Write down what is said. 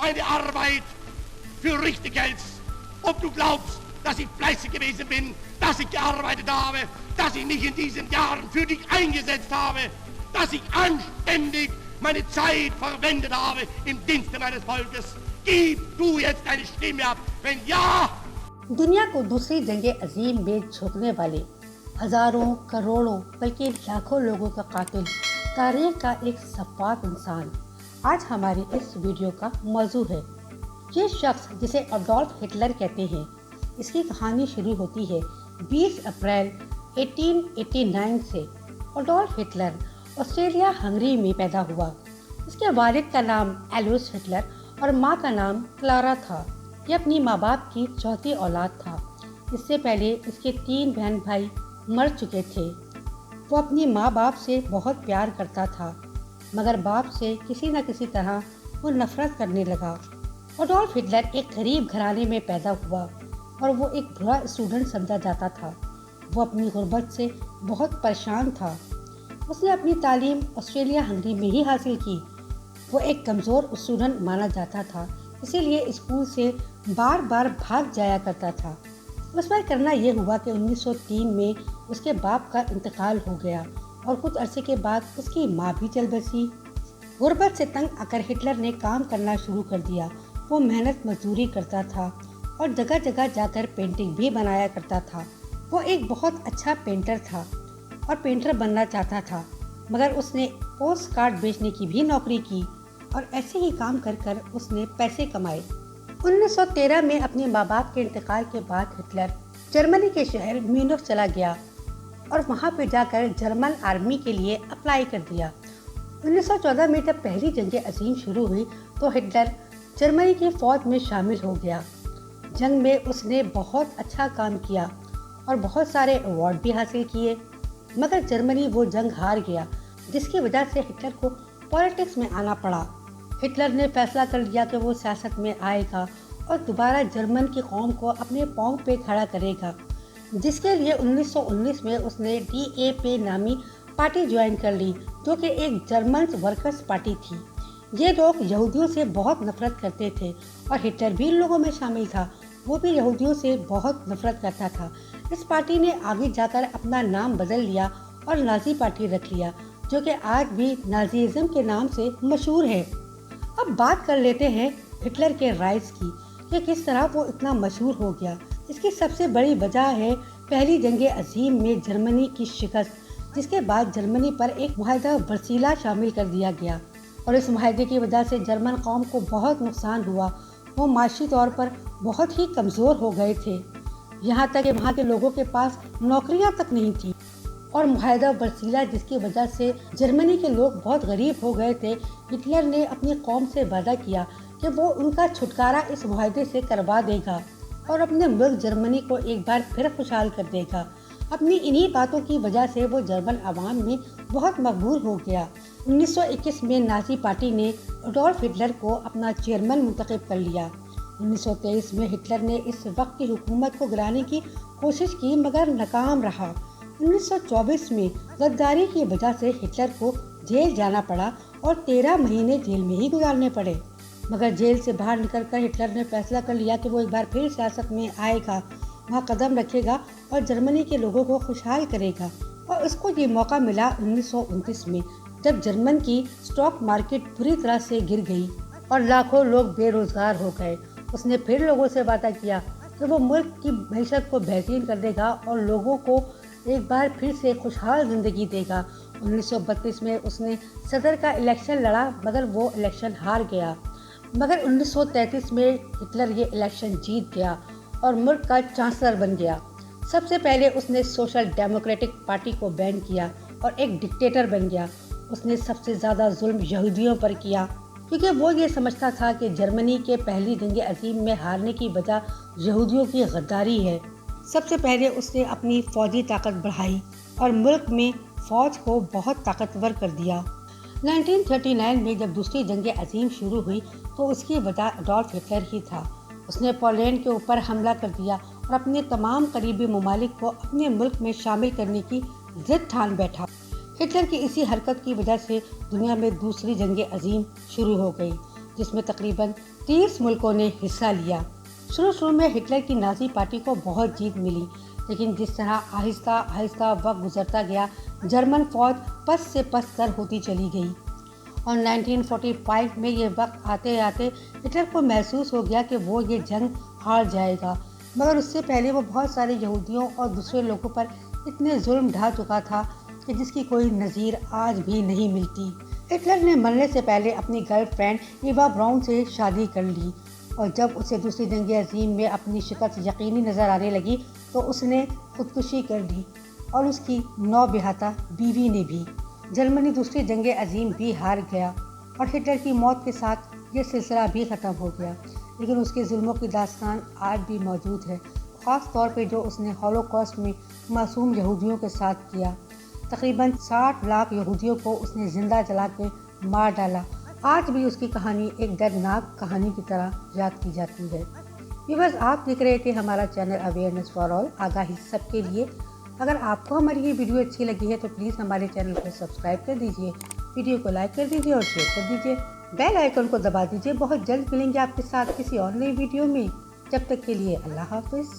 deine Arbeit für richtig hältst, ob du glaubst, dass ich fleißig gewesen bin, dass ich gearbeitet habe, dass ich mich in diesen Jahren für dich eingesetzt habe, dass ich anständig meine Zeit verwendet habe im Dienste meines Volkes. Gib du jetzt deine Stimme ab, wenn ja! दुनिया को दूसरी जंग अजीम में झोंकने वाले हजारों करोड़ों बल्कि लाखों लोगों का कातिल, तारीख का एक सपाट इंसान आज हमारी इस वीडियो का मौजू है। ये शख्स जिसे अडोल्फ हिटलर कहते हैं, इसकी कहानी शुरू होती है 20 अप्रैल 1889 से। अडोल्फ हिटलर ऑस्ट्रेलिया हंगरी में पैदा हुआ। इसके वालिद का नाम एलोइस हिटलर और माँ का नाम क्लारा था। ये अपनी माँ बाप की चौथी औलाद था। इससे पहले इसके 3 बहन भाई मर चुके थे। वो अपनी माँ बाप से बहुत प्यार करता था, मगर बाप से किसी न किसी तरह वो नफरत करने लगा। अडोल्फ हिटलर एक गरीब घराने में पैदा हुआ और वो एक बुरा स्टूडेंट समझा जाता था। वो अपनी गुर्बत से बहुत परेशान था। उसने अपनी तालीम ऑस्ट्रेलिया हंगरी में ही हासिल की। वो एक कमज़ोर स्टूडेंट माना जाता था, इसीलिए स्कूल से बार बार भाग जाया करता था। उस पर करना ये हुआ कि 1903 में उसके बाप का इंतकाल हो गया और कुछ अरसे के बाद उसकी माँ भी चल बसी। गुर्बत से तंग आकर हिटलर ने काम करना शुरू कर दिया। वो मेहनत मजदूरी करता था और जगह जगह जाकर पेंटिंग भी बनाया करता था। वो एक बहुत अच्छा पेंटर था और पेंटर बनना चाहता था, मगर उसने पोस्ट कार्ड बेचने की भी नौकरी की और ऐसे ही काम कर कर उसने पैसे कमाए। 1913 में अपने माँ बाप के इंतकाल के बाद हिटलर जर्मनी के शहर म्यूनिख चला गया और वहाँ पर जाकर जर्मन आर्मी के लिए अप्लाई कर दिया। 1914 में जब पहली जंग अजीम शुरू हुई तो हिटलर जर्मनी की फौज में शामिल हो गया। जंग में उसने बहुत अच्छा काम किया और बहुत सारे अवार्ड भी हासिल किए, मगर जर्मनी वो जंग हार गया, जिसकी वजह से हिटलर को पॉलिटिक्स में आना पड़ा। हिटलर ने फैसला कर लिया कि वो सियासत में आएगा और दोबारा जर्मन की कौम को अपने पांव पे खड़ा करेगा, जिसके लिए 1919 में उसने DAP नामी पार्टी ज्वाइन कर ली, जो कि एक जर्मन वर्कर्स पार्टी थी। ये लोग यहूदियों से बहुत नफरत करते थे और हिटलर भी इन लोगों में शामिल था। वो भी यहूदियों से बहुत नफरत करता था। इस पार्टी ने आगे जाकर अपना नाम बदल लिया और नाजी पार्टी रख लिया, जो कि आज भी नाजीज़म के नाम से मशहूर है। अब बात कर लेते हैं हिटलर के राइज की, कि किस तरह वो इतना मशहूर हो गया। इसकी सबसे बड़ी वजह है पहली जंग अजीम में जर्मनी की शिकस्त, जिसके बाद जर्मनी पर एक मुआहदा वसीला शामिल कर दिया गया और इस मुआहदे की वजह से जर्मन कौम को बहुत नुकसान हुआ। वो माशी तौर पर बहुत ही कमज़ोर हो गए थे, यहाँ तक कि वहाँ के लोगों के पास नौकरियाँ तक नहीं थी। और मुआहदा वसीला जिसकी वजह से जर्मनी के लोग बहुत गरीब हो गए थे, हिटलर ने अपनी कौम से वादा किया कि वो उनका छुटकारा इस मुआहदे से करवा देगा और अपने मुल्क जर्मनी को एक बार फिर खुशहाल कर देगा। अपनी इन्हीं बातों की वजह से वो जर्मन आवाम में बहुत मकबूल हो गया। 1921 में नाजी पार्टी ने अडोल्फ हिटलर को अपना चेयरमैन मुंतखब कर लिया। 1923 में हिटलर ने इस वक्त की हुकूमत को गिराने की कोशिश की, मगर नाकाम रहा। 1924 में गद्दारी की वजह से हिटलर को जेल जाना पड़ा और 13 महीने जेल में ही गुजारने पड़े। मगर जेल से बाहर निकलकर हिटलर ने फैसला कर लिया कि वो एक बार फिर सियासत में आएगा, वहाँ कदम रखेगा और जर्मनी के लोगों को खुशहाल करेगा। और उसको ये मौका मिला 1929 में, जब जर्मन की स्टॉक मार्केट पूरी तरह से गिर गई और लाखों लोग बेरोजगार हो गए। उसने फिर लोगों से वादा किया कि वो मुल्क की मैशत को बेहतरीन कर देगा और लोगों को एक बार फिर से खुशहाल ज़िंदगी देगा। 1932 में उसने सदर का इलेक्शन लड़ा, मगर वो इलेक्शन हार गया। मगर 1933 में हिटलर ये इलेक्शन जीत गया और मुल्क का चांसलर बन गया। सबसे पहले उसने सोशल डेमोक्रेटिक पार्टी को बैन किया और एक डिक्टेटर बन गया। उसने सबसे ज़्यादा जुल्म यहूदियों पर किया, क्योंकि वो ये समझता था कि जर्मनी के पहली जंग अजीम में हारने की वजह यहूदियों की गद्दारी है। सबसे पहले उसने अपनी फौजी ताकत बढ़ाई और मुल्क में फ़ौज को बहुत ताकतवर कर दिया। 1939 में जब दूसरी जंग अजीम शुरू हुई तो उसकी वजह अडोल्फ हिटलर ही था। उसने पोलैंड के ऊपर हमला कर दिया और अपने तमाम करीबी ममालिक को अपने मुल्क में शामिल करने की जिद ठान बैठा। हिटलर की इसी हरकत की वजह से दुनिया में दूसरी जंग अजीम शुरू हो गई, جس میں تقریباً 30 ملکوں نے حصہ لیا۔ شروع میں ہٹلر کی نازی پارٹی کو بہت جیت ملی، لیکن جس طرح آہستہ آہستہ وقت گزرتا گیا جرمن فوج پس سے پس تر ہوتی چلی گئی، اور 1945 میں یہ وقت آتے آتے ہٹلر کو محسوس ہو گیا کہ وہ یہ جنگ ہار جائے گا، مگر اس سے پہلے وہ بہت سارے یہودیوں اور دوسرے لوگوں پر اتنے ظلم ڈھا چکا تھا کہ جس کی کوئی نظیر آج بھی نہیں ملتی۔ ہٹلر نے مرنے سے پہلے اپنی گرل فرینڈ ایوا براؤن سے شادی کر لی، اور جب اسے دوسری جنگ عظیم میں اپنی شکست یقینی نظر آنے لگی تو اس نے خودکشی کر لی، اور اس کی نوبہتہ بیوی نے بھی۔ جرمنی دوسری جنگ عظیم بھی ہار گیا، اور ہٹلر کی موت کے ساتھ یہ سلسلہ بھی ختم ہو گیا، لیکن اس کے ظلموں کی داستان آج بھی موجود ہے، خاص طور پہ جو اس نے ہولوکاسٹ میں معصوم یہودیوں کے ساتھ کیا۔ تقریباً 60 لاکھ یہودیوں کو اس نے زندہ جلا کے مار ڈالا۔ آج بھی اس کی کہانی ایک دردناک کہانی کی طرح یاد کی جاتی ہے۔ ویورز، آپ دیکھ رہے تھے ہمارا چینل اویئرنیس فار آل، آگاہی سب کے لیے۔ اگر آپ کو ہماری یہ ویڈیو اچھی لگی ہے تو پلیز ہمارے چینل کو سبسکرائب کر دیجئے، ویڈیو کو لائک کر دیجئے اور شیئر کر دیجئے، بیل آئیکن کو دبا دیجئے۔ بہت جلد ملیں گے آپ کے ساتھ کسی اور نئی ویڈیو میں، جب تک کے لیے اللہ حافظ۔